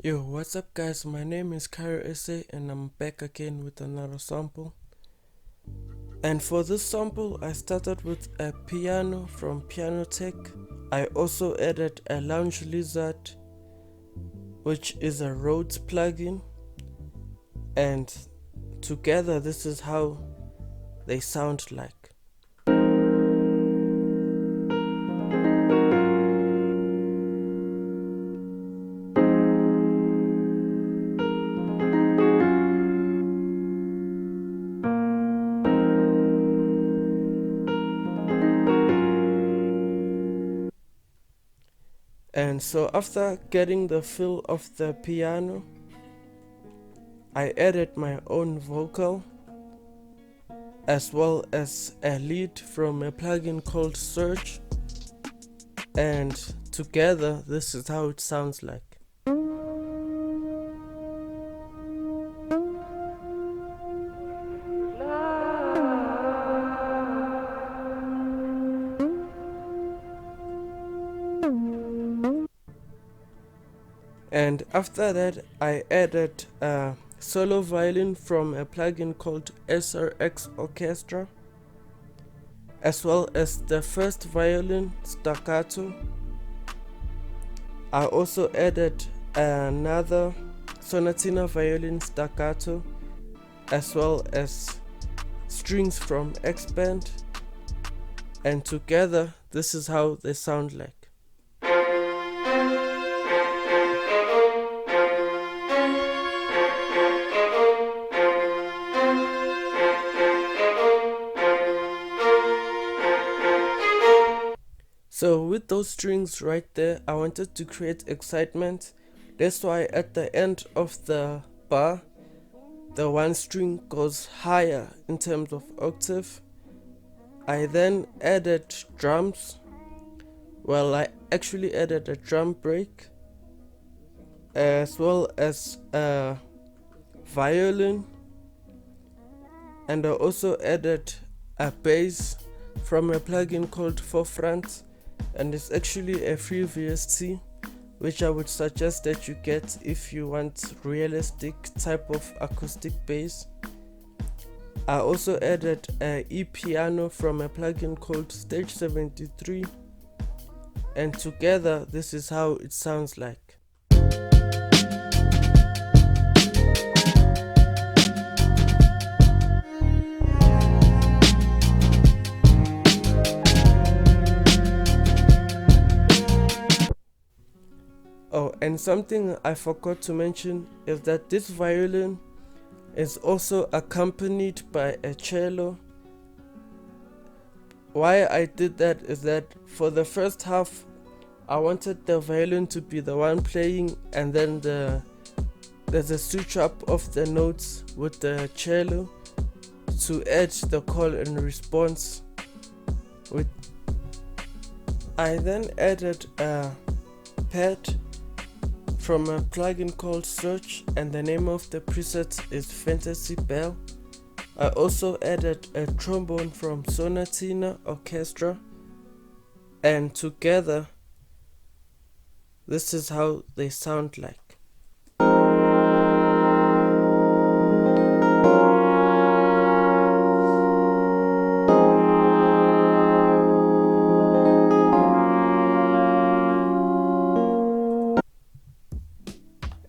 Yo, what's up guys? My name is Kiro and I'm back again with another sample. And for this sample, I started with a piano from Piano Tech. I also added a Lounge Lizard, which is a Rhodes plugin. And together, this is how they sound like. And so after getting the feel of the piano, I added my own vocal as well as a lead from a plugin called Search, and together this is how it sounds like. And after that, I added a solo violin from a plugin called SRX Orchestra, as well as the first violin staccato. I also added another sonatina violin staccato, as well as strings from X-Band, and together this is how they sound like. So with those strings right there, I wanted to create excitement. That's why at the end of the bar, the one string goes higher in terms of octave. I then added drums. Well, I actually added a drum break, as well as a violin, and I also added a bass from a plugin called Forefront, and it's actually a free VST, which I would suggest that you get if you want realistic type of acoustic bass. I also added a E-piano from a plugin called Stage 73, and together this is how it sounds like. Oh, and something I forgot to mention is that this violin is also accompanied by a cello. Why I did that is that for the first half, I wanted the violin to be the one playing, and then there's a switch up of the notes with the cello to add the call and response. I then added a pad from a plugin called Search, and the name of the preset is Fantasy Bell. I also added a trombone from Sonatina Orchestra, and together this is how they sound like.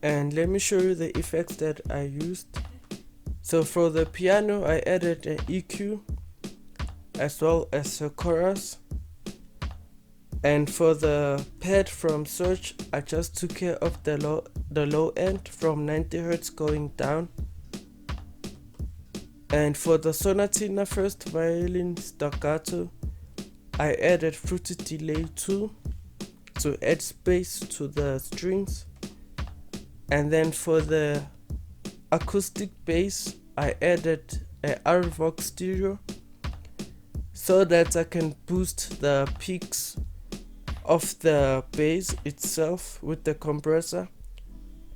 And let me show you the effects that I used. So for the piano, I added an EQ as well as a chorus. And for the pad from Search, I just took care of the low end from 90 Hz going down. And for the Sonatina first violin staccato, I added Fruity Delay 2 to add space to the strings. And then for the acoustic bass, I added a RVox stereo so that I can boost the peaks of the bass itself with the compressor.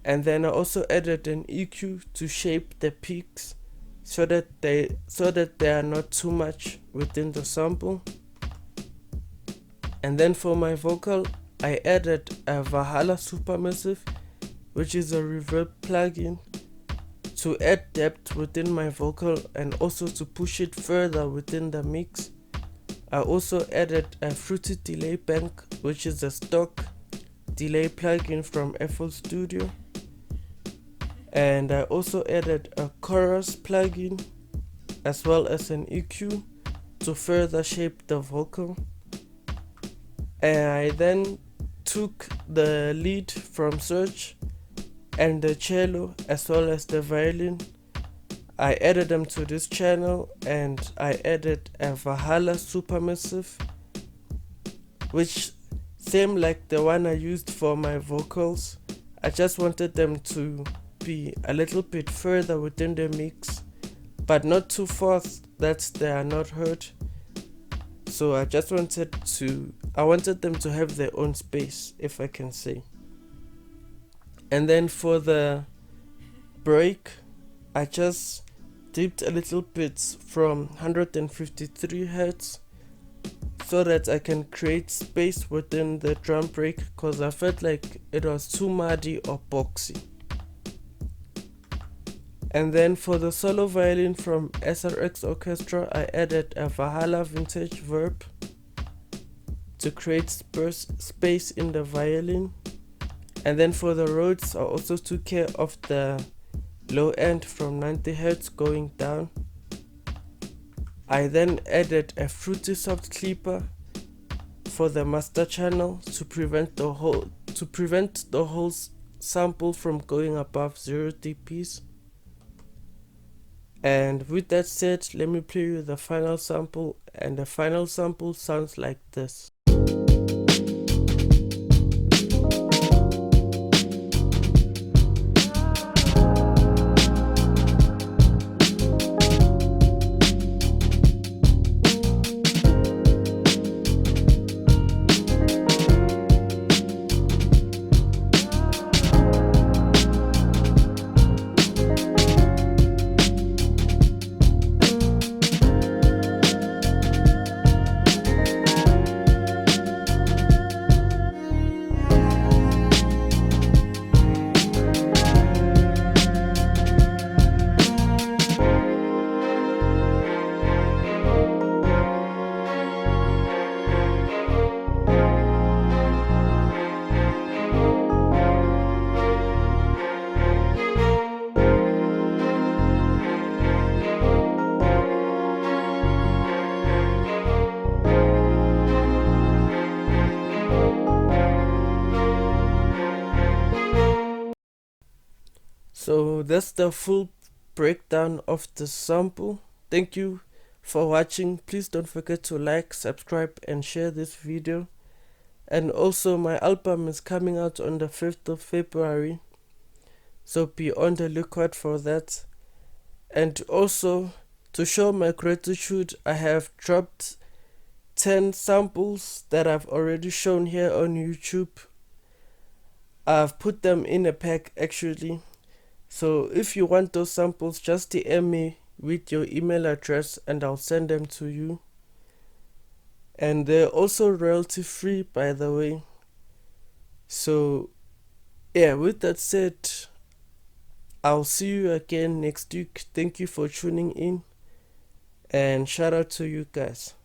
And then I also added an EQ to shape the peaks so that they are not too much within the sample. And then for my vocal, I added a Valhalla Supermassive, which is a reverb plugin to add depth within my vocal and also to push it further within the mix. I also added a Fruity Delay Bank, which is a stock delay plugin from FL Studio. And I also added a chorus plugin as well as an EQ to further shape the vocal. And I then took the lead from Search and the cello as well as the violin. I added them to this channel and I added a Valhalla Supermassive, which same like the one I used for my vocals. I just wanted them to be a little bit further within the mix, but not too fast that they are not heard. So I wanted them to have their own space, if I can say. And then for the break, I just dipped a little bit from 153 Hz so that I can create space within the drum break, because I felt like it was too muddy or boxy. And then for the solo violin from SRX Orchestra, I added a Valhalla Vintage Verb to create space in the violin. And then for the Rhodes, I also took care of the low end from 90 Hz going down. I then added a Fruity Soft Clipper for the master channel to prevent the whole sample from going above 0 dBs. And with that said, let me play you the final sample, and the final sample sounds like this. So that's the full breakdown of the sample. Thank you for watching. Please don't forget to like, subscribe and share this video. And also my album is coming out on the 5th of February. So be on the lookout for that. And also to show my gratitude, I have dropped 10 samples that I've already shown here on YouTube. I've put them in a pack actually. So if you want those samples, just DM me with your email address and I'll send them to you. And they're also royalty free, by the way. So yeah, with that said, I'll see you again next week. Thank you for tuning in and shout out to you guys.